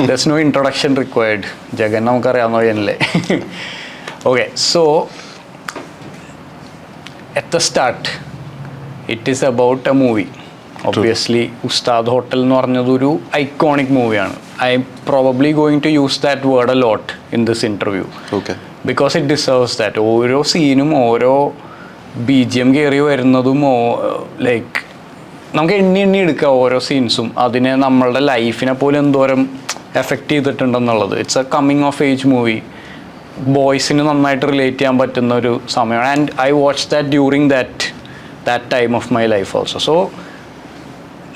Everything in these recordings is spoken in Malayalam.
There's no introduction required. Jagan നമുക്കറിയാവുന്ന പയ്യനല്ലേ. Okay, so at the start, it is about a movie. Obviously, Ustad Hotel എന്ന് പറഞ്ഞത് ഒരു iconic മൂവിയാണ്. I'm probably going to use that word a lot in this interview. Okay. Because it deserves that. ഓരോ സീനും ഓരോ BGM കയറി വരുന്നതും ലൈക്ക് നമുക്ക് എണ്ണി എടുക്കുക ഓരോ സീൻസും അതിനെ നമ്മളുടെ ലൈഫിനെ പോലും എന്തോരം എഫക്റ്റ് ചെയ്തിട്ടുണ്ടെന്നുള്ളത്. It's a coming of age movie. ബോയ്സിന് നന്നായിട്ട് റിലേറ്റ് ചെയ്യാൻ പറ്റുന്ന ഒരു സമയമാണ്. And I watch that during that time of my life also. So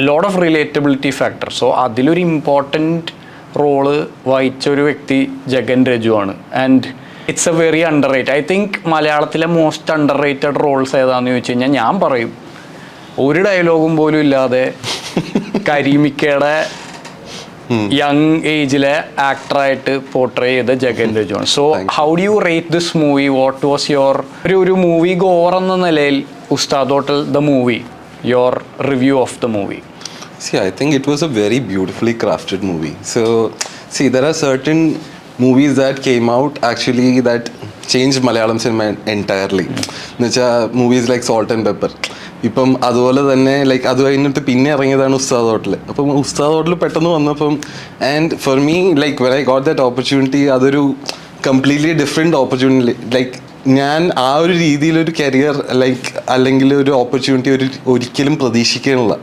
lot of relatability factor. So അതിലൊരു ഇമ്പോർട്ടൻറ്റ് റോള് വഹിച്ച ഒരു വ്യക്തി ജഗൻ രജു ആണ്. And it's a very underrated. I think മലയാളത്തിലെ മോസ്റ്റ് അണ്ടർ റേറ്റഡ് റോൾസ് ഏതാണെന്ന് ചോദിച്ചു കഴിഞ്ഞാൽ ഞാൻ പറയും ഒരു ഡയലോഗും പോലും ഇല്ലാതെ കരീമിക്കയുടെ യങ് ഏജിലെ ആക്ടറായിട്ട് പോർട്രേ ചെയ്ത ജഗൻ രജു ആണ്. So how do you rate this movie? What was your ഒരു മൂവി ഗോർ എന്ന നിലയിൽ ഉസ്താദ് hotel the movie, your review of the movie? See, I think it was a very beautifully crafted movie. So, see, there are certain movies that came out actually that changed Malayalam cinema entirely. എന്നുവെച്ചാൽ movies like salt and pepper. ഇപ്പം അതുപോലെ തന്നെ ലൈക്ക് അത് കഴിഞ്ഞിട്ട് പിന്നെ ഇറങ്ങിയതാണ് ഉസ്താദ് ഹോട്ടൽ. അപ്പം ഉസ്താദ് ഹോട്ടൽ പെട്ടെന്ന് വന്നപ്പം and for me like when I got that opportunity അതൊരു കംപ്ലീറ്റ്ലി ഡിഫറെൻറ്റ് ഓപ്പർച്യൂണിറ്റി. ലൈക്ക് ഞാൻ ആ ഒരു രീതിയിലൊരു കരിയർ ലൈക്ക് അല്ലെങ്കിൽ ഒരു ഓപ്പർച്യൂണിറ്റി ഒരിക്കലും പ്രതീക്ഷിക്കാനുള്ള.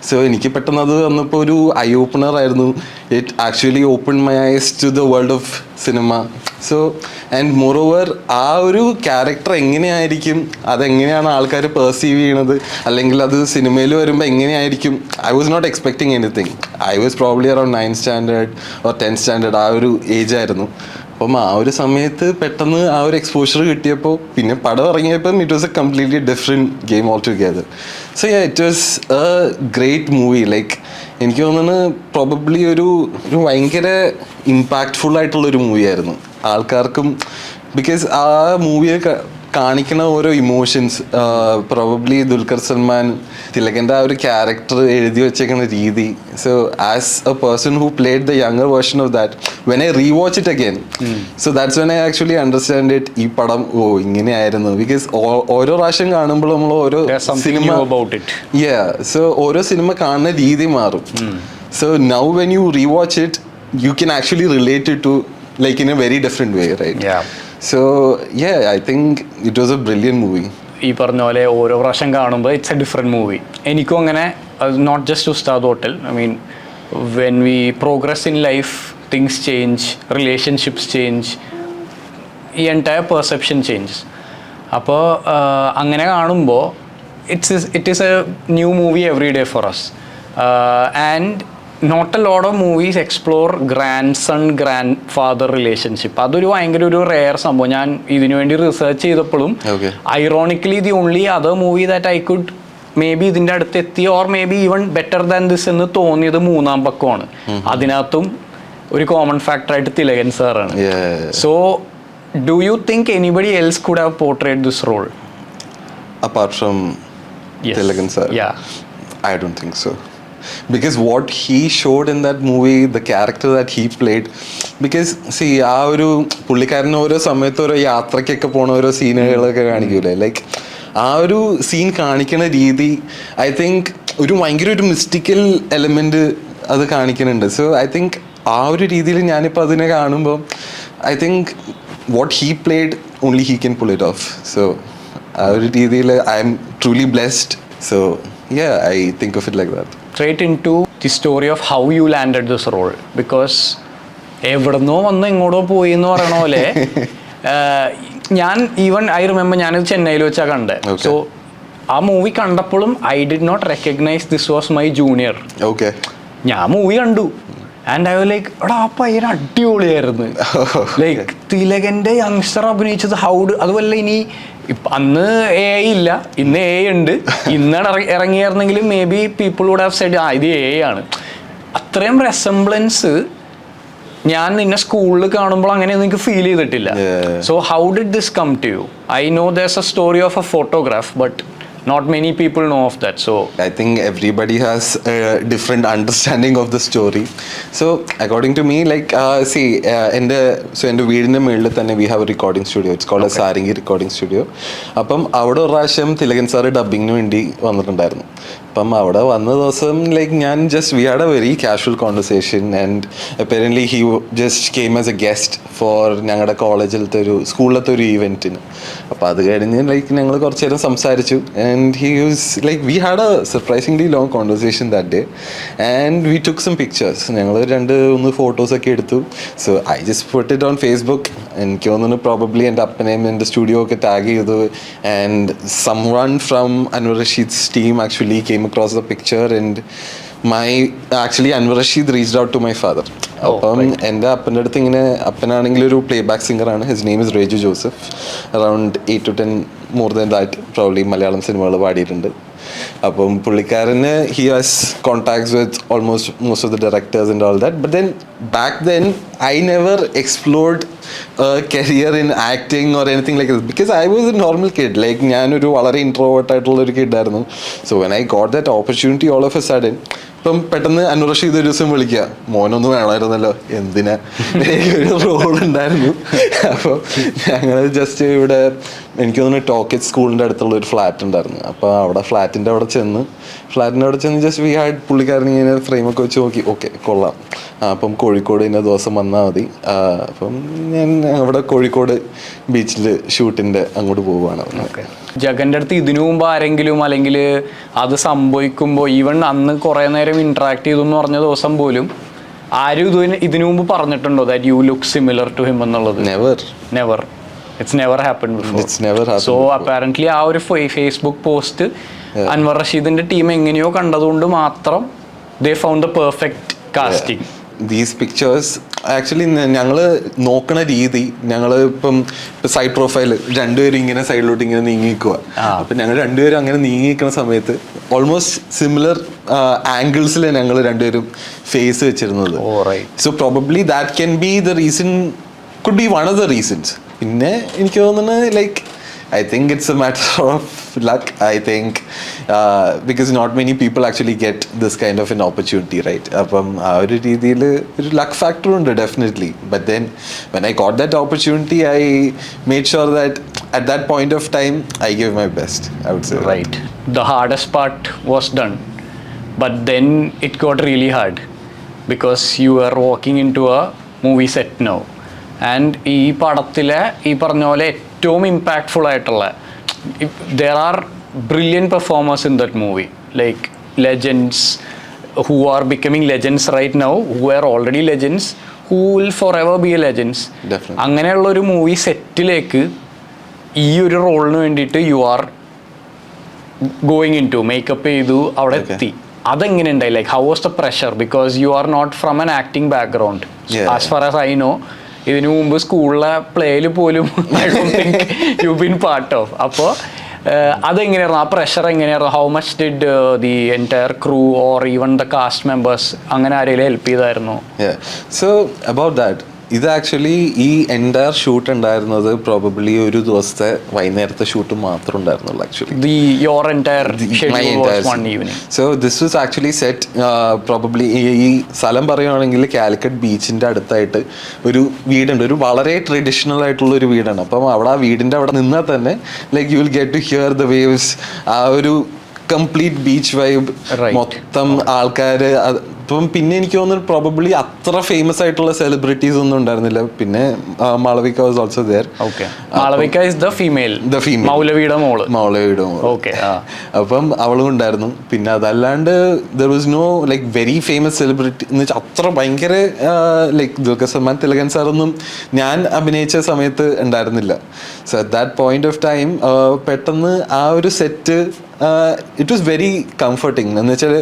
സോ എനിക്ക് പെട്ടെന്ന് അത് വന്നപ്പോൾ ഒരു ഐ ഓപ്പണർ ആയിരുന്നു. It actually open my eyes to the world of cinema. So and moreover ആ ഒരു ക്യാരക്ടർ എങ്ങനെയായിരിക്കും, അതെങ്ങനെയാണ് ആൾക്കാർ പെർസീവ് ചെയ്യണത്, അല്ലെങ്കിൽ അത് സിനിമയിൽ വരുമ്പോൾ എങ്ങനെയായിരിക്കും. I was not expecting anything. I was probably around 9th standard or 10th standard ആ ഒരു ഏജ് ആയിരുന്നു. അപ്പം ആ ഒരു സമയത്ത് പെട്ടെന്ന് ആ ഒരു എക്സ്പോഷർ കിട്ടിയപ്പോൾ പിന്നെ പടം ഇറങ്ങിയപ്പം it was a completely different game altogether. So it was a great movie. Like എനിക്ക് തോന്നുന്നത് പ്രോബബ്ലി ഒരു ഭയങ്കര ഇമ്പാക്റ്റ്ഫുൾ ആയിട്ടുള്ളൊരു മൂവിയായിരുന്നു ആൾക്കാർക്കും. ബിക്കോസ് ആ മൂവിയെ കാണിക്കുന്ന ഓരോ ഇമോഷൻസ്, പ്രോബബ്ലി ദുൽഖർ സൽമാൻ തിലകൻ്റെ ആ ഒരു ക്യാരക്ടർ എഴുതി വെച്ചേക്കുന്ന രീതി. So as A person who played the younger version of that, when I rewatch it again, so that's when I actually understand it. ഈ പടം ഇങ്ങനെയായിരുന്നു. ബിക്കോസ് ഓരോ പ്രാവശ്യം കാണുമ്പോൾ നമ്മൾ ഓരോ സിനിമ സോ ഓരോ സിനിമ കാണുന്ന രീതി മാറും. So now when you rewatch it you can actually relate it to like in a very different way, right? Yeah. So yeah, I think it was a brilliant movie. ഈ പറഞ്ഞ പോലെ ഓരോ പ്രാവശ്യം കാണുമ്പോൾ ഇറ്റ്സ് എ ഡിഫറെൻറ്റ് മൂവി. എനിക്കും അങ്ങനെ, not just Ustad Hotel. I mean when we progress in life things change, relationships change, ഈ എൻറ്റയർ പെർസെപ്ഷൻ ചേഞ്ച്. അപ്പോൾ അങ്ങനെ കാണുമ്പോൾ it is a new movie every day for us. And not a lot of movies explore grandson grandfather relationship. അതൊരു ഭയങ്കര ഒരു റെയർ സംഭവം. ഞാൻ ഇതിനു വേണ്ടി റിസർച്ച് ചെയ്തപ്പോഴും ironically the only other movie that I could maybe ഇതിൻ്റെ അടുത്ത് എത്തി or maybe even better than this എന്ന് തോന്നിയത് മൂന്നാം പക്കമാണ്. അതിനകത്തും ഒരു കോമൺ ഫാക്ടറായിട്ട് തിലകൻ സാറാണ്. So do you think anybody else could have portrayed this role apart from Thilakan sir? I don't think so. Because what he showed in that movie, the character that he played, because see ആ ഒരു പുള്ളിക്കാരൻ ഓരോ സമയത്ത് ഓരോ യാത്രയ്ക്കൊക്കെ പോണ ഓരോ സീനുകളൊക്കെ കാണിക്കൂലേ, ലൈക്ക് ആ ഒരു സീൻ കാണിക്കുന്ന രീതി ഐ തിങ്ക് ഒരു ഭയങ്കര ഒരു മിസ്റ്റിക്കൽ എലമെന്റ് അത് കാണിക്കുന്നുണ്ട്. സോ ഐ തിങ്ക് ആ ഒരു രീതിയിൽ ഞാനിപ്പോൾ അതിനെ കാണുമ്പോൾ I think what he played only he can pull it off. So ആ ഒരു രീതിയിൽ I M truly blessed. So yeah, I think of it like that. Straight into the story of how you landed this role, because എവിടുന്നോ വന്ന് എങ്ങോട്ടോ പോയി എന്ന് പറയണ പോലെ ഞാൻ ഈവൻ ഐ റിമെമ്പർ ഞാനിത് ചെന്നൈയിൽ വെച്ചാണ് കണ്ടത്. സോ ആ മൂവി കണ്ടപ്പോഴും I did not recognise this was my junior. ഞാൻ മൂവി കണ്ടു ആൻഡ് ഐ വാസ് ലൈക്ക് എടാ ആ പയ്യൻ അടിപൊളിയായിരുന്നു. ലൈക്ക് തിലകൻ്റെ യങ്സ്റ്റർ അഭിനയിച്ചത് അതുപോലെ ഇനി അന്ന് എ ഇല്ല, ഇന്ന് എ ഉണ്ട്. ഇന്നാണ് ഇറങ്ങിയായിരുന്നെങ്കിലും maybe people would have said ഇത് എ ആണ്. അത്രയും റെസംബ്ലൻസ് ഞാൻ നിന്നെ സ്കൂളിൽ കാണുമ്പോൾ അങ്ങനെയൊന്നും എനിക്ക് ഫീൽ ചെയ്തിട്ടില്ല. So how did this come to you? I know there's a story of a photograph, but Not many people know of that. So I think everybody has a different understanding of the story. So according to me, like എൻ്റെ വീടിൻ്റെ മുകളിൽ തന്നെ we have a recording studio. It's called a Saringi recording studio. അപ്പം അവിടെ ഒരു പ്രാവശ്യം തിലകൻ സാറ് ഡബിങ്ങിന് വേണ്ടി വന്നിട്ടുണ്ടായിരുന്നു. അപ്പം അവിടെ വന്ന ദിവസം ലൈക്ക് ഞാൻ we had a very casual conversation and apparently he just came as a guest for ഞങ്ങളുടെ കോളേജിലത്തെ സ്കൂളിലത്തെ ഒരു ഈവെൻറ്റിന്. അപ്പോൾ അത് കഴിഞ്ഞ് ലൈക്ക് ഞങ്ങൾ കുറച്ച് നേരം സംസാരിച്ചു and he was like we had a surprisingly long conversation that day and we took some pictures. ഞങ്ങൾ മൂന്ന് ഫോട്ടോസ് ഒക്കെ എടുത്തു. So I just put it on Facebook. എനിക്ക് തോന്നുന്നു പ്രോബബ്ലി എൻ്റെ അപ്പനെയും എൻ്റെ സ്റ്റുഡിയോ ഒക്കെ ടാഗ് ചെയ്തു and someone from Anwar Rashid's team actually came across the picture and Anwar Rashid reached out to my father. അപ്പം എൻ്റെ അപ്പൻ്റെ അടുത്ത് ഇങ്ങനെ അപ്പനാണെങ്കിൽ ഒരു പ്ലേ ബാക്ക് സിംഗറാണ്. His name is Reju Joseph. Around 8 to 10 more than that probably Malayalam സിനിമകൾ പാടിയിട്ടുണ്ട്. അപ്പം പുള്ളിക്കാരന് he has contacts with almost most of the directors and all that, but then back then I never explored a career in acting or anything like this because I was a normal kid. Like ഞാനൊരു വളരെ ഇൻട്രോവേർട്ട് ആയിട്ടുള്ള ഒരു കിഡായിരുന്നു. So when I got that opportunity all of a sudden, ഇപ്പം പെട്ടെന്ന് അൻവർ റഷീദ് ഒരു ദിവസം വിളിക്കുക, മോനൊന്നും വേണമായിരുന്നല്ലോ, എന്തിനാ, ഒരു റോൾ ഉണ്ടായിരുന്നു. അപ്പോൾ ഞങ്ങൾ ജസ്റ്റ് ഇവിടെ എനിക്ക് തോന്നുന്നു ടോക്കറ്റ് സ്കൂളിൻ്റെ അടുത്തുള്ള ഒരു ഫ്ലാറ്റ് ഉണ്ടായിരുന്നു. അപ്പോൾ അവിടെ ഫ്ലാറ്റിൻ്റെ അവിടെ ചെന്ന് ജസ്റ്റ് വി ഹാഡ് പുള്ളിക്കാരൻ ഇങ്ങനെ ഫ്രെയിമൊക്കെ വെച്ച് നോക്കി, ഓക്കെ കൊള്ളാം, അപ്പം കോഴിക്കോട് ഇന്ന ദിവസം വന്നാൽ മതി. അപ്പം ഞാൻ അവിടെ കോഴിക്കോട് ബീച്ചിൽ ഷൂട്ടിൻ്റെ അങ്ങോട്ട് പോവുകയാണ്. ജഗൻ്റെ അടുത്ത് ഇതിനു മുമ്പ് ആരെങ്കിലും അല്ലെങ്കിൽ അത് സംഭവിക്കുമ്പോൾ ഈവൻ അന്ന് കുറേ നേരം ഇൻട്രാക്ട് ചെയ്തു എന്ന് പറഞ്ഞ ദിവസം പോലും ആരും ഇതിനു മുമ്പ് പറഞ്ഞിട്ടുണ്ടോ that you look similar to him എന്നുള്ളത്? Never. It's never happened before. So apparently ആ ഒരു ഫേസ്ബുക്ക് പോസ്റ്റ് അൻവർ റഷീദിന്റെ ടീം എങ്ങനെയോ കണ്ടതുകൊണ്ട് മാത്രം they found the perfect casting. These pictures actually ഞങ്ങൾ നോക്കണ രീതി, ഞങ്ങൾ ഇപ്പം സൈഡ് പ്രൊഫൈൽ രണ്ടുപേരും ഇങ്ങനെ സൈഡിലോട്ട് ഇങ്ങനെ നീങ്ങിക്കുക. അപ്പം ഞങ്ങൾ രണ്ടുപേരും അങ്ങനെ നീങ്ങിക്കുന്ന സമയത്ത് ഓൾമോസ്റ്റ് സിമിലർ ആംഗിൾസിൽ ഞങ്ങൾ രണ്ടുപേരും ഫേസ് വെച്ചിരുന്നത്. So probably that can be the reason, could be one of the reasons. പിന്നെ എനിക്ക് തോന്നുന്നത് like I think it's a matter of luck. I think because not many people actually get this kind of an opportunity, right? അപ്പം ആ ഒരു രീതിയിൽ ഒരു luck factor ഉണ്ട് definitely. But then when I got that opportunity, I made sure that at that point of time I gave my best, I would say. Right. The hardest part was done, but then it got really hard because you are walking into a movie set now. And ഈ പടത്തിലെ ഈ പറഞ്ഞ പോലെ ഏറ്റവും ഇമ്പാക്ട്ഫുൾ ആയിട്ടുള്ള there are brilliant performers in that movie, like legends who are becoming legends right now, who are already legends, who will forever be legends. അങ്ങനെയുള്ള ഒരു മൂവി സെറ്റിലേക്ക് ഈ ഒരു റോളിന് വേണ്ടിയിട്ട് you are going in to makeup ചെയ്തു അവിടെ എത്തി. അതെങ്ങനെ ഉണ്ടായി? Like how was the pressure? Because you are not from an acting background as far as I know. ഇതിനു മുമ്പ് സ്കൂളിലെ പ്ലേയിൽ പോലും I don't think you been part of. അപ്പോൾ അതെങ്ങനെയായിരുന്നു? ആ പ്രഷർ എങ്ങനെയായിരുന്നു? How much did the entire crew or even the cast members അങ്ങനെ ആരെങ്കിലും ഹെൽപ്പ് ചെയ്തായിരുന്നു? സോ അബൌട്ട് ദാറ്റ്, ഇത് ആക്ച്വലി ഈ എൻറ്റയർ ഷൂട്ട് ഉണ്ടായിരുന്നത് പ്രോബബ്ലി ഒരു ദിവസത്തെ വൈകുന്നേരത്തെ ഷൂട്ട് മാത്രം ഉണ്ടായിരുന്നുള്ളൂ actually. So this was actually set probably ഈ സ്ഥലം പറയുകയാണെങ്കിൽ കാലിക്കറ്റ് ബീച്ചിൻ്റെ അടുത്തായിട്ട് ഒരു വീടുണ്ട്, ഒരു വളരെ ട്രഡീഷണൽ ആയിട്ടുള്ള ഒരു വീടാണ്. അപ്പം അവിടെ ആ വീടിൻ്റെ അവിടെ നിന്നാൽ തന്നെ like you will get to hear the waves, ആ ഒരു കംപ്ലീറ്റ് ബീച്ച് വൈബ്, മൊത്തം ആൾക്കാർ. അപ്പം പിന്നെ എനിക്ക് തോന്നുന്നു പ്രോബബ്ലി അത്ര ഫേമസ് ആയിട്ടുള്ള സെലിബ്രിറ്റീസ് ഒന്നും ഉണ്ടായിരുന്നില്ല. പിന്നെ Malavika was also there. Malavika is the female, മൗലവിയുടെ മോള്. അപ്പം അവളും ഉണ്ടായിരുന്നു. പിന്നെ അതല്ലാണ്ട് there was no like very famous celebrity എന്ന് വെച്ചാൽ അത്ര ഭയങ്കര ലൈക്ക് ദുൽഖർ സൽമാൻ, തിലകൻ സാറൊന്നും ഞാൻ അഭിനയിച്ച സമയത്ത് ഉണ്ടായിരുന്നില്ല. So at that point of time പെട്ടെന്ന് ആ ഒരു set it was very comforting. എന്ന് വെച്ചാൽ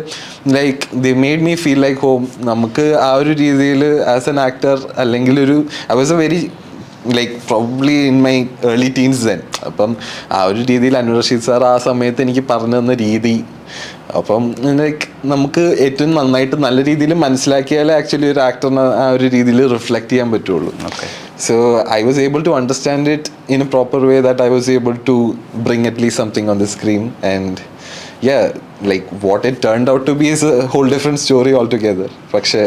like they made me feel like home. നമുക്ക് ആ ഒരു രീതിയിൽ ആസ് എൻ ആക്ടർ അല്ലെങ്കിൽ ഒരു I was a very like probably in my early teens then. അപ്പം ആ ഒരു രീതിയിൽ അൻവർ റഷീദ് സാർ ആ സമയത്ത് എനിക്ക് പറഞ്ഞു തന്ന രീതി, അപ്പം ലൈക്ക് നമുക്ക് ഏറ്റവും നന്നായിട്ട് നല്ല രീതിയിൽ മനസ്സിലാക്കിയാലേ ആക്ച്വലി ഒരു ആക്ടറിനെ ആ ഒരു രീതിയിൽ റിഫ്ലക്റ്റ് ചെയ്യാൻ പറ്റുള്ളൂ. So I was able to understand it in a proper way that I was able to bring at least something on the screen. And yeah, like what it turned out to be is a whole different story altogether. പക്ഷേ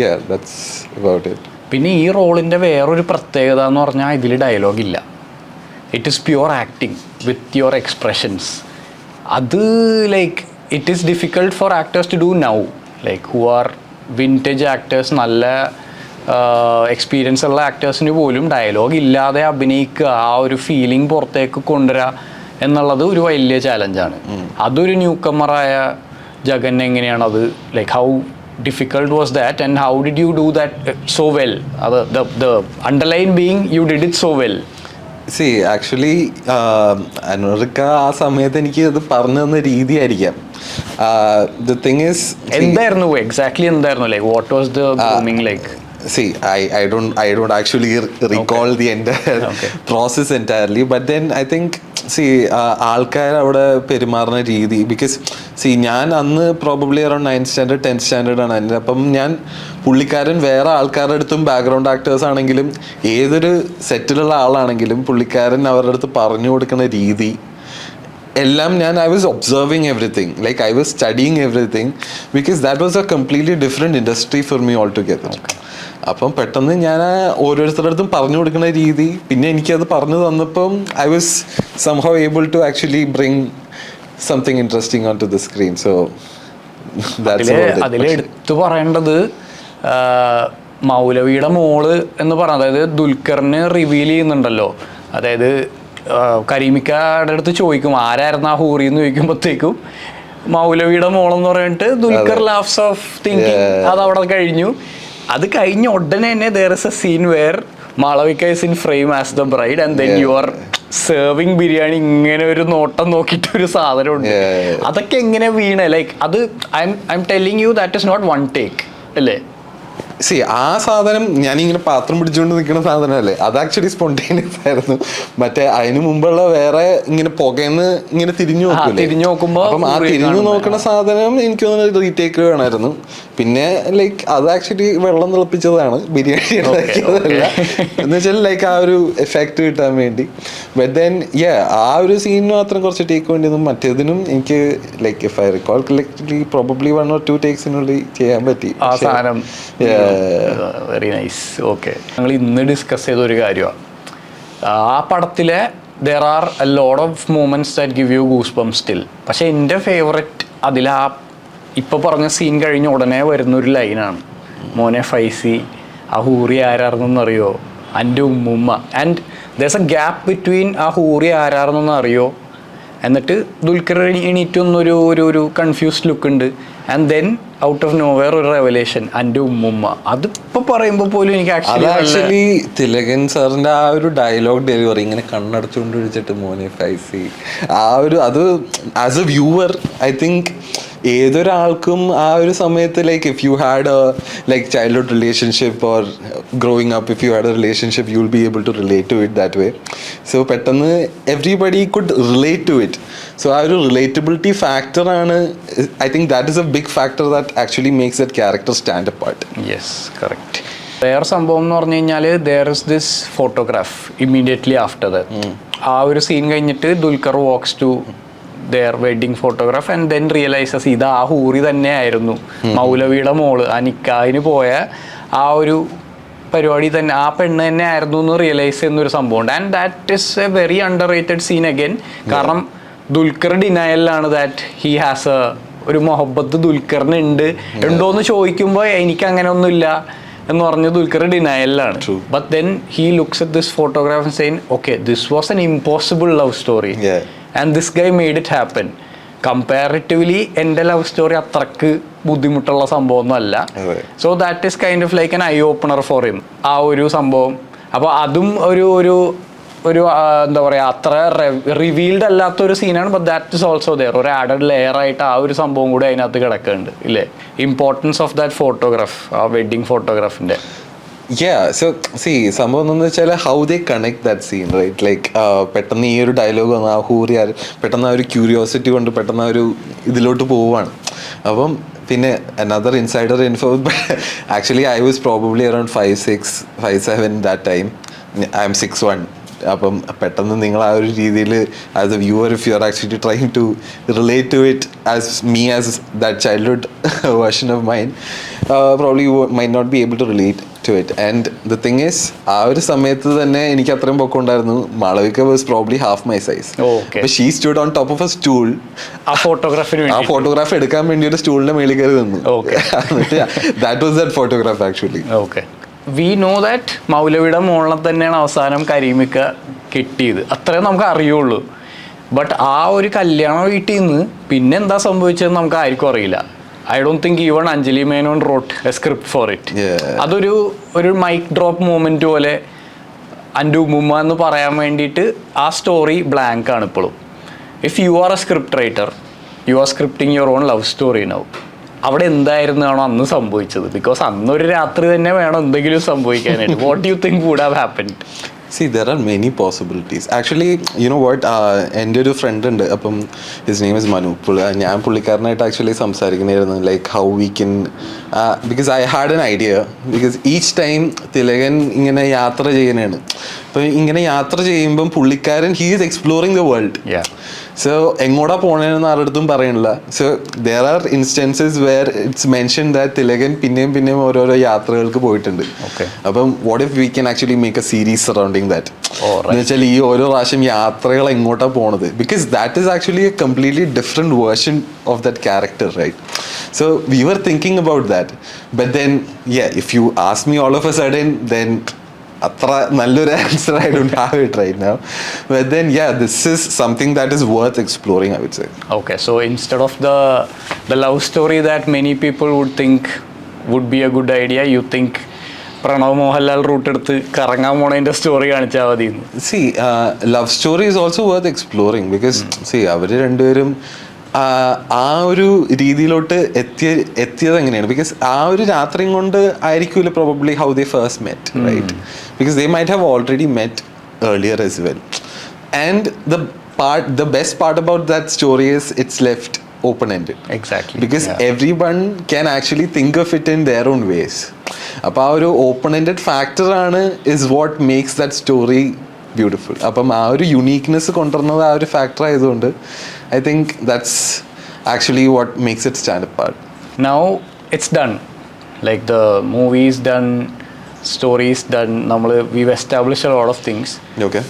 yeah, that's about it. പിന്നെ ഈ റോളിൻ്റെ വേറൊരു പ്രത്യേകത എന്ന് പറഞ്ഞാൽ ഇതിൽ ഡയലോഗില്ല. It is pure acting with your expressions. അത് like it is difficult for actors to do now, like who are vintage actors, നല്ല എക്സ്പീരിയൻസ് ഉള്ള ആക്ടേഴ്സിന് പോലും ഡയലോഗ് ഇല്ലാതെ അഭിനയിക്കുക, ആ ഒരു ഫീലിംഗ് പുറത്തേക്ക് കൊണ്ടുവരിക എന്നുള്ളത് ഒരു വലിയ ചാലഞ്ചാണ്. അതൊരു ന്യൂ കമ്മറായ ജഗൻ എങ്ങനെയാണത്, like how difficult was that and how did you do that so well? The underline being you did it so well. See, actually അനുർക്ക ആ സമയത്ത് എനിക്ക് അത് പറഞ്ഞു തന്ന രീതി ആയിരിക്കാം. The thing is, എന്തായിരുന്നു എക്സാക്ട്ലി എന്തായിരുന്നു, like what was the grooming like? See, I don't actually recall the entire process entirely, but then I think ആൾക്കാർ അവിടെ പെരുമാറുന്ന രീതി, ബിക്കോസ് ഞാൻ അന്ന് probably around 9th standard 10th standard ആണ് എൻ്റെ. അപ്പം ഞാൻ പുള്ളിക്കാരൻ വേറെ ആൾക്കാരുടെ അടുത്തും ബാക്ക്ഗ്രൗണ്ട് ആക്ടേഴ്സ് ആണെങ്കിലും ഏതൊരു സെറ്റിലുള്ള ആളാണെങ്കിലും പുള്ളിക്കാരൻ അവരുടെ അടുത്ത് പറഞ്ഞു കൊടുക്കുന്ന രീതി എല്ലാം I was observing everything, like I was studying everything, because that was a completely different industry for me altogether. അപ്പം പെട്ടെന്ന് ഞാൻ ഓരോരുത്തരുടെ അടുത്തും പറഞ്ഞു കൊടുക്കുന്ന രീതി, പിന്നെ എനിക്കത് പറഞ്ഞു തന്നപ്പം I was somehow able to actually bring something interesting onto the screen. So that's about it. അതിൽ എടുത്തു പറയേണ്ടത് മൗലവിയുടെ മോള് എന്ന് പറഞ്ഞ, അതായത് ദുൽഖറിന് റിവീൽ ചെയ്യുന്നുണ്ടല്ലോ, അതായത് കരീമിക്കയുടെ അടുത്ത് ചോദിക്കും ആരായിരുന്നു ആ ഹൂറി എന്ന് ചോദിക്കുമ്പോഴത്തേക്കും മൗലവിയുടെ മോളെന്ന് പറഞ്ഞിട്ട് ദുൽഖർ ലാഫ്സ് ഓഫ് തിങ്കിങ്. അതവിടെ കഴിഞ്ഞു. അത് കഴിഞ്ഞ ഉടനെ തന്നെ there is a scene where Malavika is in frame as the bride and then you are serving biryani. ഇങ്ങനെ ഒരു നോട്ടം നോക്കിയിട്ട് ഒരു സാധനമുണ്ട്. അതൊക്കെ എങ്ങനെ വീണേ, ലൈക്ക് അത് I am telling you that is not one take അല്ലേ? ആ സാധനം ഞാനിങ്ങനെ പാത്രം പിടിച്ചുകൊണ്ട് നിൽക്കുന്ന സാധനമല്ലേ, അത് ആക്ച്വലി സ്പോണ്ടേനിയസ് ആയിരുന്നു. മറ്റേ അതിന് മുമ്പുള്ള വേറെ ഇങ്ങനെ പുകയെന്ന് ഇങ്ങനെ തിരിഞ്ഞു നോക്കുമ്പോൾ അപ്പം ആ തിരിഞ്ഞു നോക്കുന്ന സാധനം എനിക്ക് തോന്നുന്നത് റീടേക്ക് വേണമായിരുന്നു. പിന്നെ ലൈക്ക് അത് ആക്ച്വലി വെള്ളം തിളപ്പിച്ചതാണ്, ബിരിയാണി ഉണ്ടാക്കിയതല്ല എന്ന് വെച്ചാൽ ലൈക്ക് ആ ഒരു എഫക്റ്റ് കിട്ടാൻ വേണ്ടി. ബട്ട് ദെൻ ആ ഒരു സീനിന് മാത്രം കുറച്ച് ടേക്ക് വേണ്ടിയതും മറ്റേതിനും എനിക്ക് like if I recall collectively probably 1 or 2 ടേക്സിനുള്ളിൽ ചെയ്യാൻ പറ്റി. Very nice. ഓക്കെ, ഞങ്ങൾ ഇന്ന് ഡിസ്കസ് ചെയ്ത ഒരു കാര്യമാണ് ആ പടത്തിലെ there are a lot of moments that give you goosebumps still. പക്ഷേ എൻ്റെ ഫേവററ്റ് അതിൽ ആ ഇപ്പോൾ പറഞ്ഞ സീൻ കഴിഞ്ഞ ഉടനെ വരുന്നൊരു ലൈനാണ്, മോനെ ഫൈസി ആ ഹൂറി ആരാർന്നെന്നറിയോ, എൻ്റെ ഉമ്മുമ്മ. And there's a gap between ആ ഹൂറി ആരാർന്നെന്നറിയോ എന്നിട്ട് ദുൽഖർ എണീറ്റൊന്നൊരു ഒരു കൺഫ്യൂസ്ഡ് ലുക്ക് ഉണ്ട്. And then out of nowhere ഒരു റെവലേഷൻ, എൻ്റെ ഉമ്മുമ്മ. അതിപ്പോ പറയുമ്പോൾ പോലും എനിക്ക് ആക്ച്വലി തിലകൻ സാറിന്റെ ആ ഒരു ഡയലോഗ് ഡെലിവറി ഇങ്ങനെ കണ്ണടച്ചുകൊണ്ട് വിളിച്ചിട്ട് മോനെ ഫൈസി ആ ഒരു അത് as a viewer I think ഏതൊരാൾക്കും ആ ഒരു സമയത്ത് like if you had a like childhood relationship or growing up, if you had a relationship you will be able to relate to it that way. So പെട്ടെന്ന് everybody could relate to it. So ആ ഒരു റിലേറ്റബിലിറ്റി ഫാക്ടറാണ് I think that is a big factor that actually makes that character stand apart. Yes, correct. വേറെ സംഭവം എന്ന് പറഞ്ഞു കഴിഞ്ഞാൽ there is this photograph immediately after that. ആ ഒരു സീൻ കഴിഞ്ഞിട്ട് Dulquer walks to their wedding photograph and then realizes ഇത് ആ ഹൂറി തന്നെ ആയിരുന്നു, മൗലവിയുടെ മോള് ആ നിക്കാഹിന് പോയ ആ ഒരു പരിപാടി തന്നെ ആ പെണ്ണ് തന്നെ ആയിരുന്നു എന്ന് റിയലൈസ് ചെയ്യുന്നൊരു സംഭവമുണ്ട്. And that is a very underrated scene again. കാരണം ദുൽഖർ ഡിനയലാണ് ദാറ്റ് ഹി ഹാസ് എ ഒരു മൊഹബത്ത് ദുൽഖറിന് ഉണ്ടോയെന്ന് ചോദിക്കുമ്പോൾ എനിക്ക് അങ്ങനെ ഒന്നുമില്ല എന്ന് പറഞ്ഞ് ദുൽഖർ ഡിനയലാണ്. But then he looks at this photograph and saying okay this was an impossible love story and this guy made it happen. Comparatively എൻ്റെ ലവ് സ്റ്റോറി അത്രക്ക് ബുദ്ധിമുട്ടുള്ള സംഭവമൊന്നും അല്ല. So that is kind of like an eye opener for him ആ ഒരു സംഭവം. അപ്പോൾ അതും ഒരു ഒരു ഒരു എന്താ പറയുക അത്ര റിവീൽഡ് അല്ലാത്തൊരു സീനാണ്. But that is also there, ഒരു ആഡഡ് ലെയർ ആയിട്ട് ആ ഒരു സംഭവം കൂടി അതിനകത്ത് കിടക്കുന്നുണ്ട് ഇല്ലേ. ഇമ്പോർട്ടൻസ് ഓഫ് ദാറ്റ് ഫോട്ടോഗ്രാഫ്, ആ വെഡ്ഡിങ് ഫോട്ടോഗ്രാഫിൻ്റെ. സോ സംഭവം എന്താണെന്ന് വെച്ചാൽ how they connect that scene right. Like പെട്ടെന്ന് ഈ ഒരു ഡയലോഗ് വന്ന് ആ ഹൂറി പെട്ടെന്ന് ആ ഒരു ക്യൂരിയോസിറ്റി കൊണ്ട് പെട്ടെന്ന് ആ ഒരു ഇതിലോട്ട് പോവുകയാണ്. അപ്പം പിന്നെ another insider info, actually I was probably around 5'6", 5'7" that time. I am 6'1". അപ്പം പെട്ടെന്ന് നിങ്ങൾ ആ ഒരു രീതിയിൽ as a viewer, if you are actually trying to relate to it as me as that childhood version of mind, probably you might not be able to relate to it. And the thing is, ആ ഒരു സമയത്ത് തന്നെ എനിക്ക് അത്രയും പൊക്കം ഉണ്ടായിരുന്നു. Malavika was probably half my size. അപ്പോൾ she stood on top of a stool. ആ ഫോട്ടോഗ്രാഫ് എടുക്കാൻ വേണ്ടി ഒരു സ്റ്റൂളിന്റെ മേളിൽ കയറി നിന്നു. That was that photograph actually. We know that മൗലവിയുടെ മോളിനെ തന്നെയാണ് അവസാനം കരീമിക്ക കിട്ടിയത്, അത്രയും നമുക്ക് അറിയുള്ളൂ. ബട്ട് ആ ഒരു കല്യാണ വീട്ടിൽ നിന്ന് പിന്നെ എന്താ സംഭവിച്ചതെന്ന് നമുക്ക് ആർക്കും അറിയില്ല. I don't think even Anjali Menon wrote a script for it. അതൊരു മൈക്ക് ഡ്രോപ്പ് മൂമെന്റ് പോലെ എൻ്റെ ഉമ്മുമ്മ എന്ന് പറയാൻ വേണ്ടിയിട്ട് ആ സ്റ്റോറി ബ്ലാങ്ക് ആണ് ഇപ്പോഴും. If you R A script writer, you are scripting your own love story now, അവിടെ എന്തായിരുന്നാണോ അന്ന് സംഭവിച്ചത്? ബിക്കോസ് അന്നൊരു രാത്രി തന്നെ വേണം എന്തെങ്കിലും സംഭവിക്കാനായിട്ട്. What do you think would have happened? See, there are many possibilities. Actually, you know what, എൻ്റെ ഒരു ഫ്രണ്ട് ഉണ്ട്, അപ്പം ഹിസ് നെയിം ഇസ് മനു. ഞാൻ പുള്ളിക്കാരനായിട്ട് ആക്ച്വലി സംസാരിക്കുന്നതായിരുന്നു, like how we can, because I had an idea, because each time Thilakan ഇങ്ങനെ യാത്ര ചെയ്യുന്നതാണ്. അപ്പം ഇങ്ങനെ യാത്ര ചെയ്യുമ്പം പുള്ളിക്കാരൻ he is exploring the world. So എങ്ങോട്ടാ പോണേന്ന് ആരുടെടുത്തും പറയണില്ല. So there are instances where it's mention that Thilakan പിന്നെയും ഓരോരോ യാത്രകൾക്ക് പോയിട്ടുണ്ട്. അപ്പം what if we can actually make a series surrounding that, എന്ന് വെച്ചാൽ ഈ ഓരോ പ്രാവശ്യം യാത്രകൾ എങ്ങോട്ടാ പോണത്, because that is actually a completely different version of that character, right? So we were thinking about that, but then if you ask me all of a sudden, then അത്ര നല്ലൊരു answer I don't have it right now, but then this is something that is worth exploring, I would say. Okay, so instead of the love story that many people would think would be a good idea, you think Pranav Mohanlal route എടുത്ത് കറങ്ങാൻ പോണതിന്റെ സ്റ്റോറി കാണിച്ചാൽ മതി? See, love story is also worth exploring because see, അവർ രണ്ടുപേരും ആ ഒരു രീതിയിലോട്ട് എത്തിയത് എങ്ങനെയാണ്? ബിക്കോസ് ആ ഒരു രാത്രിയും കൊണ്ട് ആയിരിക്കില്ല probably how they first met, right? Because they might have already met earlier as well. And the best part about that story is it's left open-ended. Exactly. Because everyone can actually think of it in their own ways. അപ്പോൾ ആ ഒരു ഓപ്പൺ-എൻഡഡ് ഫാക്ടർ ആണ് is what makes that story beautiful. അപ്പം ആ ഒരു യുണീക്നെസ് കൊണ്ടുവരുന്നത് ആ ഒരു ഫാക്ടർ ആയതുകൊണ്ട് I think that's actually what makes it stand apart. Now it's done. Like the movie is done, story is done. We've established a lot of things. Okay.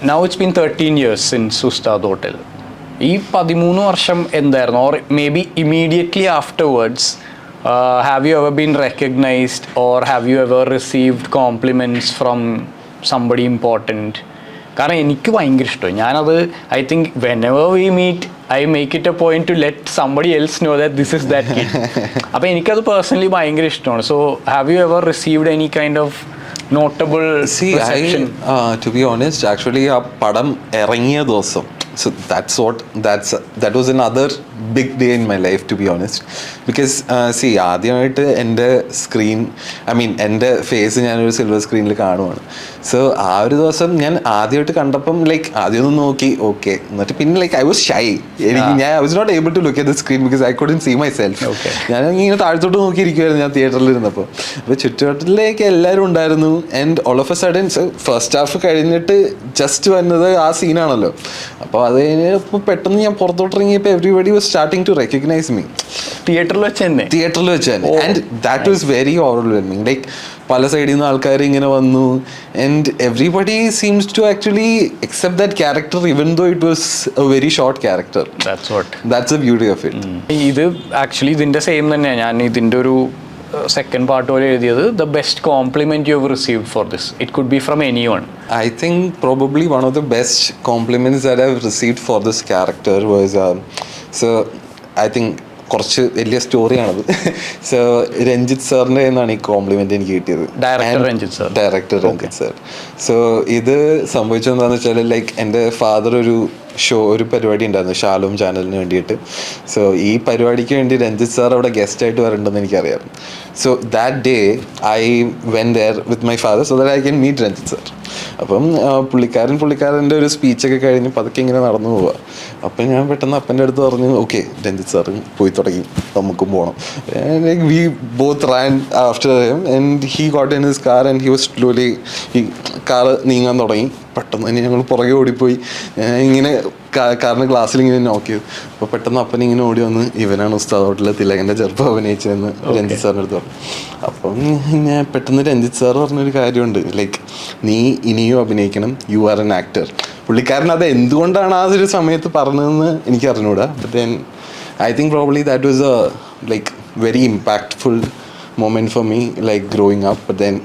Now it's been 13 years since Ustad Hotel. ഈ 13 വർഷം എന്തായിരുന്നു? Or maybe immediately afterwards, have you ever been recognized or have you ever received compliments from somebody important? കാരണം എനിക്ക് ഭയങ്കര ഇഷ്ടമായി. ഞാനത് I think whenever we meet I make it a point to let somebody else know that this is that kid. അപ്പോൾ എനിക്കത് പേഴ്സണലി ഭയങ്കര ഇഷ്ടമാണ്. So have you ever received any kind of notable reception? To be honest, actually ആ പടം ഇറങ്ങിയ ദിവസം, so that was another big day in my life, to be honest, because see, ആദ്യമായിട്ട് എൻ്റെ എൻ്റെ ഫേസ് ഞാനൊരു സിൽവർ സ്ക്രീനിൽ കാണുവാണ്. സോ ആ ഒരു ദിവസം ഞാൻ ആദ്യമായിട്ട് കണ്ടപ്പം ലൈക്ക് ആദ്യമൊന്നും നോക്കി ഓക്കെ, എന്നിട്ട് പിന്നെ like I was shy. I was not able to look at the screen because I couldn't see myself. ഞാൻ ഇങ്ങനെ താഴത്തോട്ട് നോക്കിയിരിക്കുമായിരുന്നു ഞാൻ തിയേറ്ററിൽ ഇരുന്നപ്പോൾ. അപ്പോൾ ചുറ്റുവട്ടത്തിലേക്ക് എല്ലാവരും ഉണ്ടായിരുന്നു. And all of a sudden first half കഴിഞ്ഞിട്ട് ജസ്റ്റ് വന്നത് ആ സീനാണല്ലോ. അപ്പോൾ അത് കഴിഞ്ഞപ്പോൾ പെട്ടെന്ന് ഞാൻ പുറത്തോട്ട് ഇറങ്ങിയപ്പോൾ everybody was starting to recognise me. തിയേറ്ററിൽ വെച്ച് തന്നെ and that was very overwhelming. Like പല സൈഡിൽ നിന്ന് ആൾക്കാർ ഇങ്ങനെ വന്നു and everybody seems to actually accept that character even though it was a very short character. That's the beauty of it. ഇത് ആക്ച്വലി ഇതിൻ്റെ സെയിം തന്നെയാണ്. ഞാൻ ഇതിൻ്റെ ഒരു സെക്കൻഡ് പാർട്ട് പോലെ എഴുതിയത് the best compliment you have received for this. It could be from anyone. I think probably one of the best compliments that I've received for this character was so I think കുറച്ച് വലിയ സ്റ്റോറിയാണത്. സോ രഞ്ജിത്ത് സാറിൻ്റെ നിന്നാണ് ഈ കോംപ്ലിമെന്റ് എനിക്ക് കിട്ടിയത്. Director Ranjith sir. സോ ഇത് സംഭവിച്ചതെന്താണെന്ന് വെച്ചാൽ ലൈക്ക് എൻ്റെ ഫാദർ ഒരു ഒരു പരിപാടി ഉണ്ടായിരുന്നു ഷാലോം ചാനലിന് വേണ്ടിയിട്ട്. സോ ഈ പരിപാടിക്ക് വേണ്ടി രഞ്ജിത്ത് സാർ അവിടെ ഗസ്റ്റായിട്ട് വരണ്ടെന്ന് എനിക്കറിയാം. So that day I went there with my father so that I can meet Ranjith sir. അപ്പം പുള്ളിക്കാരൻ്റെ ഒരു സ്പീച്ചൊക്കെ കഴിഞ്ഞ് പതുക്കെ ഇങ്ങനെ നടന്നു പോവുക. അപ്പം ഞാൻ പെട്ടെന്ന് അപ്പൻ്റെ അടുത്ത് പറഞ്ഞു, ഓക്കെ രഞ്ജിത്ത് സാറ് പോയി തുടങ്ങി, നമുക്കും പോകണം. Like we both Rann after him and he got in his car and he was slowly ഈ കാറ് നീങ്ങാൻ തുടങ്ങി. പെട്ടെന്ന് തന്നെ ഞങ്ങൾ പുറകെ ഓടിപ്പോയി. ഇങ്ങനെ കാറിന് ഗ്ലാസ്സിൽ ഇങ്ങനെ നോക്ക് ചെയ്തു. അപ്പോൾ പെട്ടെന്ന് അപ്പൻ ഇങ്ങനെ ഓടി വന്ന്, ഇവനാണ് ഉസ്താദ് ഹോട്ടലിൽ തിലകൻ്റെ ചെറുപ്പം അഭിനയിച്ചതെന്ന് രഞ്ജിത്ത് സാറിൻ്റെ അടുത്ത് പറഞ്ഞു. അപ്പം ഞാൻ പെട്ടെന്ന് രഞ്ജിത്ത് സാർ പറഞ്ഞൊരു കാര്യമുണ്ട്, ലൈക്ക് നീ ഇനിയും അഭിനയിക്കണം, യു ആർ എൻ ആക്ടർ. പുള്ളിക്കാരൻ അത് എന്തുകൊണ്ടാണ് ആ ഒരു സമയത്ത് പറഞ്ഞതെന്ന് എനിക്ക് അറിഞ്ഞൂടാ. But then I think probably that was A like very impactful moment for me, like growing up. But then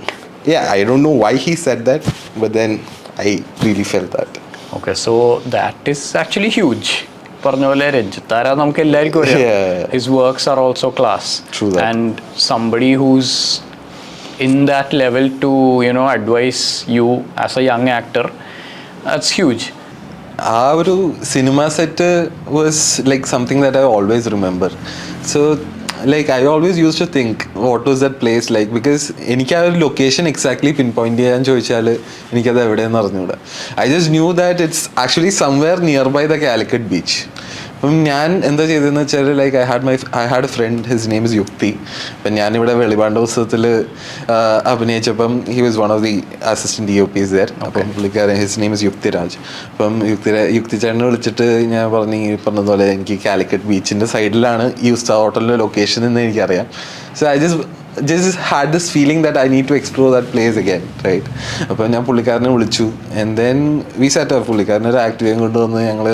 I don't know why he said that, but then I really felt that. Okay, so that is actually huge. പറഞ്ഞ പോലെ രഞ്ജിത്ത് ആരാ നമുക്ക് എല്ലാവർക്കും അറിയാം. His works are also class. True that. And somebody who's in that level to, you know, advise you as a young actor, that's huge. ആ ഒരു cinema set was like something that I always remember. So like I always used to think what was that place like, because എനിക്ക് ആ ഒരു ലൊക്കേഷൻ എക്സാക്ട്ലി പിൻ പോയിന്റ് ചെയ്യാൻ ചോദിച്ചാൽ എനിക്കത് എവിടെയെന്ന് അറിഞ്ഞൂടാ. I just knew that it's actually somewhere nearby the Calicut beach. അപ്പം ഞാൻ എന്താ ചെയ്തതെന്ന് വെച്ചാൽ like I had a friend, his name is Yukthi. അപ്പം ഞാനിവിടെ വെളിപാണ്ഡോത്സവത്തിൽ അഭിനയിച്ചപ്പം he was one of the assistant DOPs there. അപ്പം പുള്ളിക്കാരൻ ഹിസ് നെയിം ഇസ് യുക്തിരാജ്. അപ്പം യുക്തിചേട്ടനെ വിളിച്ചിട്ട് ഞാൻ പറഞ്ഞതുപോലെ എനിക്ക് കാലിക്കറ്റ് ബീച്ചിൻ്റെ സൈഡിലാണ് ഈ ഉസ്താദ് ഹോട്ടലിൻ്റെ ലൊക്കേഷൻ എന്ന് എനിക്കറിയാം. So I just had this feeling that I need to explore that place again, right? അപ്പോൾ ഞാൻ പുള്ളിക്കാരനെ വിളിച്ചു and then we set up. പുള്ളിക്കാരനെ ഒരു ആക്ടിവേയും കൊണ്ടുവന്ന് ഞങ്ങൾ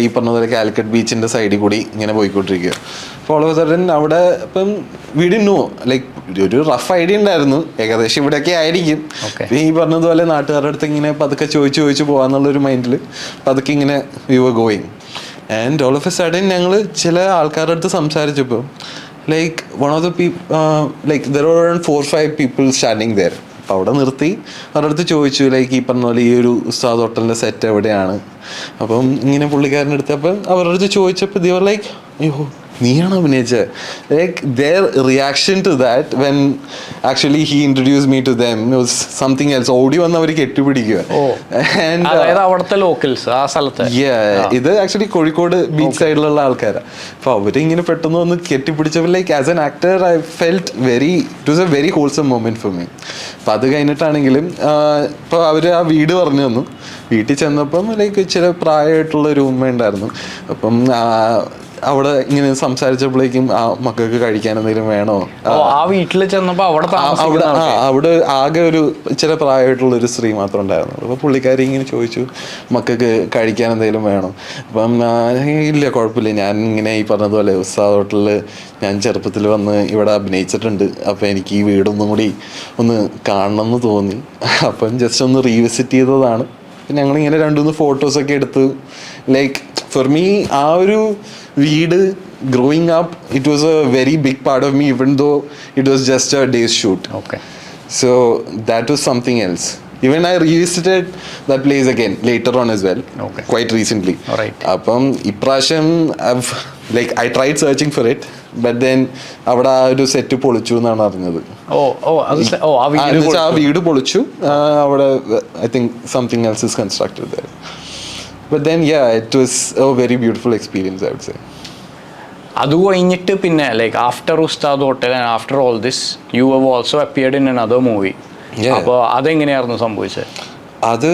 ഈ പറഞ്ഞ കാലിക്കറ്റ് ബീച്ചിൻ്റെ സൈഡിൽ കൂടി ഇങ്ങനെ പോയിക്കൊണ്ടിരിക്കുക. അപ്പോൾ ഓൾ ഓഫ് സഡൻ അവിടെ ഇപ്പം we didn't know, like ഒരു റഫ് ഐഡിയ ഉണ്ടായിരുന്നു ഏകദേശം ഇവിടെയൊക്കെ ആയിരിക്കും. ഈ പറഞ്ഞതുപോലെ നാട്ടുകാരുടെ അടുത്ത് ഇങ്ങനെ പതുക്കെ ചോദിച്ചു പോകാന്നുള്ളൊരു മൈൻഡിൽ പതുക്കെ ഇങ്ങനെ we were going and all of a sudden ഞങ്ങൾ ചില ആൾക്കാരുടെ അടുത്ത് സംസാരിച്ചപ്പോൾ like one of the people like there were around 4-5 people standing there. അപ്പോൾ അവിടെ നിർത്തി അവരുടെ അടുത്ത് ചോദിച്ചു ലൈക്ക് ഈ പറഞ്ഞ പോലെ ഈ ഒരു ഉസ്താദ് ഹോട്ടലിൻ്റെ സെറ്റ് എവിടെയാണ്. അപ്പം ഇങ്ങനെ പുള്ളിക്കാരൻ്റെ അടുത്ത് അപ്പം അവരുടെ അടുത്ത് ചോദിച്ചപ്പോൾ they were like, അയ്യോ നീയാണ് അഭിനയിച്ചത്. Like their reaction to that when actually he introduced me to them was something else. ഓടി വന്ന് അവർ കെട്ടിപ്പിടിക്കുക. അവിടുത്തെ ലോക്കൽസ് ആ സ്ഥലത്ത്. ഇത് ആക്ച്വലി കോഴിക്കോട് ബീച്ച് സൈഡിലുള്ള ആൾക്കാരാണ്. അപ്പോൾ അവരിങ്ങനെ പെട്ടെന്ന് വന്ന് കെട്ടിപ്പിടിച്ചപ്പോൾ like as an actor I felt it was a very wholesome moment for me. അപ്പം അത് കഴിഞ്ഞിട്ടാണെങ്കിലും ഇപ്പോൾ അവർ ആ വീട് പറഞ്ഞു തന്നു. വീട്ടിൽ ചെന്നപ്പം ലൈക്ക് ഇച്ചിരി പ്രായമായിട്ടുള്ള ഒരു ഉമ്മ ഉണ്ടായിരുന്നു. അപ്പം അവിടെ ഇങ്ങനെ സംസാരിച്ചപ്പോഴേക്കും ആ മക്കൾക്ക് കഴിക്കാൻ എന്തെങ്കിലും വേണോ, ആ വീട്ടിൽ ചെന്നപ്പോൾ അവിടെ ആകെ ഒരു ഇച്ചിരി പ്രായമായിട്ടുള്ള ഒരു സ്ത്രീ മാത്രം ഉണ്ടായിരുന്നു. അപ്പോൾ പുള്ളിക്കാരി ഇങ്ങനെ ചോദിച്ചു മക്കൾക്ക് കഴിക്കാൻ എന്തെങ്കിലും വേണോ. അപ്പം ഇല്ല കുഴപ്പമില്ല, ഞാൻ ഇങ്ങനെ ഈ പറഞ്ഞതുപോലെ ഉസ്താദ് ഹോട്ടലിൽ ഞാൻ ചെറുപ്പത്തിൽ വന്ന് ഇവിടെ അഭിനയിച്ചിട്ടുണ്ട്, അപ്പോൾ എനിക്ക് ഈ വീടൊന്നും കൂടി ഒന്ന് കാണണമെന്ന് തോന്നി. അപ്പം ജസ്റ്റ് ഒന്ന് റീവിസിറ്റ് ചെയ്തതാണ്. ഞങ്ങളിങ്ങനെ 2-3 ഫോട്ടോസൊക്കെ എടുത്ത് ലൈക്ക് ഫോർ മീ ആ ഒരു വീട് growing up it was a very big part of me even though it was just a day's shoot. Okay. So that was something else. Even I revisited that place again later on as well. Okay. Quite recently. All right. അപ്പം ഇപ്രാവശ്യം I tried searching for it but then അവിടെ ആ ഒരു സെറ്റ് പൊളിച്ചു എന്നാണ് അറിഞ്ഞത്. ആ വീട് പൊളിച്ചു. അവിടെ I think something else is constructed there. But then it was a very beautiful experience, I would say. അത് കഴിഞ്ഞിട്ട് പിന്നെ ലൈക്ക് ആഫ്റ്റർ ഉസ്താദ് hotel and after all this you have also appeared in another movie. അപ്പോൾ അതെങ്ങനെയായിരുന്നു സംഭവിച്ചത്? അത്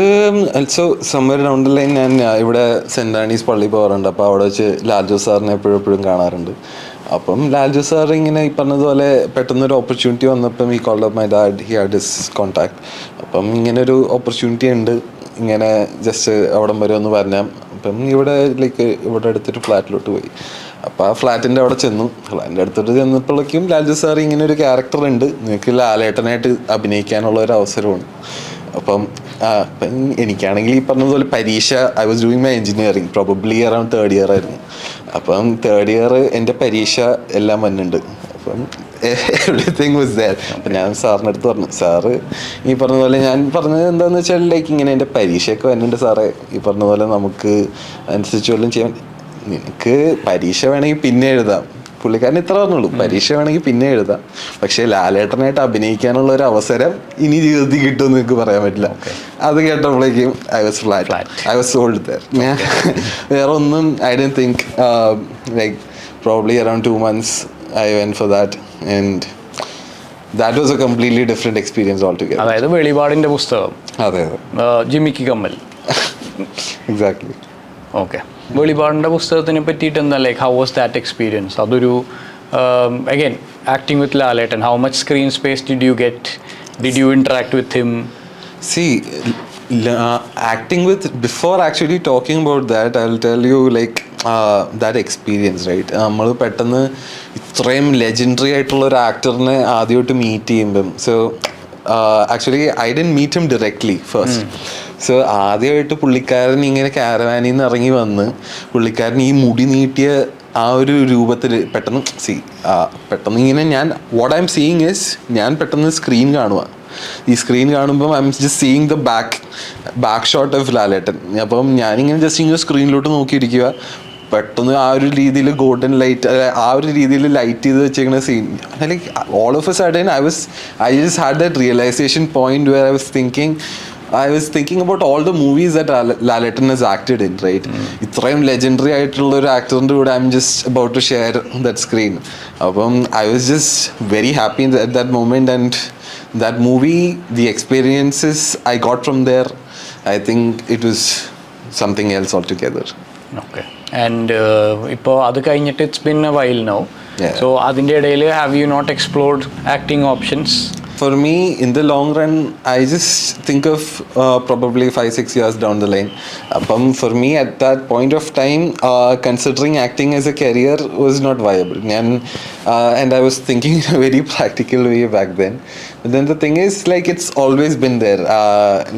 also summer down the line ഞാൻ ഇവിടെ സെൻറ് ആനീസ് പള്ളി പോകാറുണ്ട്. അപ്പോൾ അവിടെ വെച്ച് ലാൽജോ സാറിനെ എപ്പോഴും കാണാറുണ്ട്. അപ്പം ലാൽജോ സാർ ഇങ്ങനെ ഈ പറഞ്ഞതുപോലെ പെട്ടെന്നൊരു ഓപ്പർച്യൂണിറ്റി വന്നപ്പം ഈ called up my dad, he had his contact. അപ്പം ഇങ്ങനൊരു ഓപ്പർച്യൂണിറ്റി ഉണ്ട്, ഇങ്ങനെ ജസ്റ്റ് അവിടം വരെ ഒന്ന് പറഞ്ഞാൽ. അപ്പം ഇവിടെ ലൈക്ക് ഇവിടെ അടുത്തൊരു ഫ്ലാറ്റിലോട്ട് പോയി. അപ്പോൾ ആ ഫ്ലാറ്റിൻ്റെ അവിടെ ചെന്നു. ഫ്ലാറ്റിൻ്റെ അടുത്തോട്ട് ചെന്നപ്പോഴേക്കും ലാൽജു സാർ ഇങ്ങനെ ഒരു ക്യാരക്ടർ ഉണ്ട്, നിങ്ങൾക്ക് ലാലേട്ടനായിട്ട് അഭിനയിക്കാനുള്ള ഒരു അവസരമാണ്. അപ്പം എനിക്കാണെങ്കിൽ ഈ പറഞ്ഞതുപോലെ പരീക്ഷ I was doing my engineering probably around 3rd year ആയിരുന്നു. അപ്പം 3rd year എൻ്റെ പരീക്ഷ എല്ലാം വന്നിട്ടുണ്ട്. അപ്പം എവറിത്തിങ് വാസ് ദെയർ. അപ്പം ഞാൻ സാറിൻ്റെ അടുത്ത് പറഞ്ഞു, സാറ് ഈ പറഞ്ഞ പോലെ ഞാൻ പറഞ്ഞത് എന്താണെന്ന് വെച്ചാൽ ലൈക്ക് ഇങ്ങനെ എൻ്റെ പരീക്ഷയൊക്കെ വരുന്നുണ്ട് സാറേ, ഈ പറഞ്ഞ പോലെ നമുക്ക് അനുസരിച്ച് വല്ലതും ചെയ്യാൻ, നിനക്ക് പരീക്ഷ വേണമെങ്കിൽ പിന്നെ എഴുതാം. പുള്ളിക്കാരൻ ഇത്ര പറഞ്ഞുള്ളൂ, പരീക്ഷ വേണമെങ്കിൽ പിന്നെ എഴുതാം, പക്ഷേ ലാലേട്ടനായിട്ട് അഭിനയിക്കാനുള്ള ഒരു അവസരം ഇനി ജീവിതത്തിൽ കിട്ടുമെന്ന് നിങ്ങൾക്ക് പറയാൻ പറ്റില്ല. അത് കേട്ടപ്പോഴേക്കും I was flat, I was sold there. ഞാൻ വേറെ ഒന്നും I don't think like probably around 2 months I went for that and that was a completely different experience altogether. അതായത് വെളിപാടിന്റെ പുസ്തകം. അതെ ജിമിക്ക് കമ്മൽ. എക്സാക്ട്ലി. ഓക്കെ, വെളിപാടിന്റെ പുസ്തകത്തിനെ പറ്റിയിട്ട് എന്താ, like how was that experience? അതൊരു again acting with Lalettan, how much screen space did you get, did you interact with him? See, acting with, before actually talking about that, I'll tell you like that experience, right? നമ്മൾ പെട്ടെന്ന് ഇത്രയും ലെജൻഡറി ആയിട്ടുള്ള ഒരു ആക്ടറിനെ ആദ്യമായിട്ട് മീറ്റ് ചെയ്യുമ്പം, so actually I didn't meet him directly first. So ആദ്യമായിട്ട് പുള്ളിക്കാരൻ ഇങ്ങനെ കാരവാനിൽ നിന്ന് ഇറങ്ങി വന്ന് പുള്ളിക്കാരൻ ഈ മുടി നീട്ടിയ ആ ഒരു രൂപത്തിൽ പെട്ടെന്ന് പെട്ടെന്ന് ഇങ്ങനെ ഞാൻ what I'm seeing is, ഞാൻ പെട്ടെന്ന് സ്ക്രീൻ കാണുക. ഈ സ്ക്രീൻ കാണുമ്പം I'm just seeing the back shot of Lalettan. അപ്പം ഞാനിങ്ങനെ ജസ്റ്റ് ഇങ്ങനെ സ്ക്രീനിലോട്ട് നോക്കിയിരിക്കുക, പെട്ടെന്ന് ആ ഒരു രീതിയിൽ ഗോൾഡൻ ലൈറ്റ്, ആ ഒരു രീതിയിൽ ലൈറ്റ് ചെയ്ത് വെച്ചേക്കുന്ന scene, like all of a sudden I just had that realisation point where I was thinking about all the movies that Laletan has acted in, right? ഇത്രയും ലെജൻഡറി ആയിട്ടുള്ള ഒരു ആക്ടറിൻ്റെ കൂടെ I'm just about to share that screen. അപ്പം I was just very happy at that moment, and that movie, the experiences I got from there, I think it was something else altogether. Okay. And ഇപ്പോൾ അത് കഴിഞ്ഞിട്ട് it's been a while now. Yeah. So അതിൻ്റെ ഇടയിൽ have you not explored acting options? For me, in the long run, I just think of probably 5-6 years down the line. For me, at that point of time, considering acting as a career was not viable. And I was thinking in a very practical way back then. But then the thing is, like, it's always been there.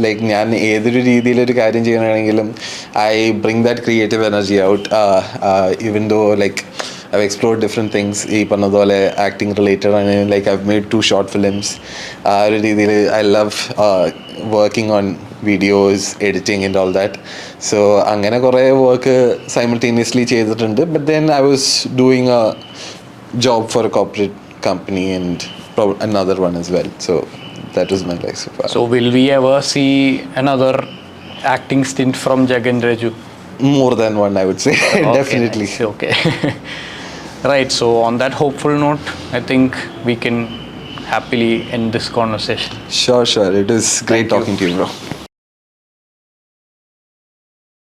Like, ഞാൻ ഏതൊരു രീതിയിലൊരു കാര്യം ചെയ്യണമെങ്കിലും I bring that creative energy out, even though, like, I've explored different things. ഈ പറഞ്ഞതുപോലെ ആക്ടിങ് റിലേറ്റഡ് ആണ്. Like I've made 2 short films. ആ ഒരു രീതിയിൽ I love working on videos, editing and all that. So അങ്ങനെ കുറേ വർക്ക് simultaneously ചെയ്തിട്ടുണ്ട്. But then I was doing a job for a corporate company and another one as well. So that was my life so far. So will we ever see another acting stint from Jagan Reju? More than one, I would say. Okay, Definitely. nice. Okay. Right, so on that hopeful note, I think we can happily end this conversation. Sure. It is great talking to you, bro.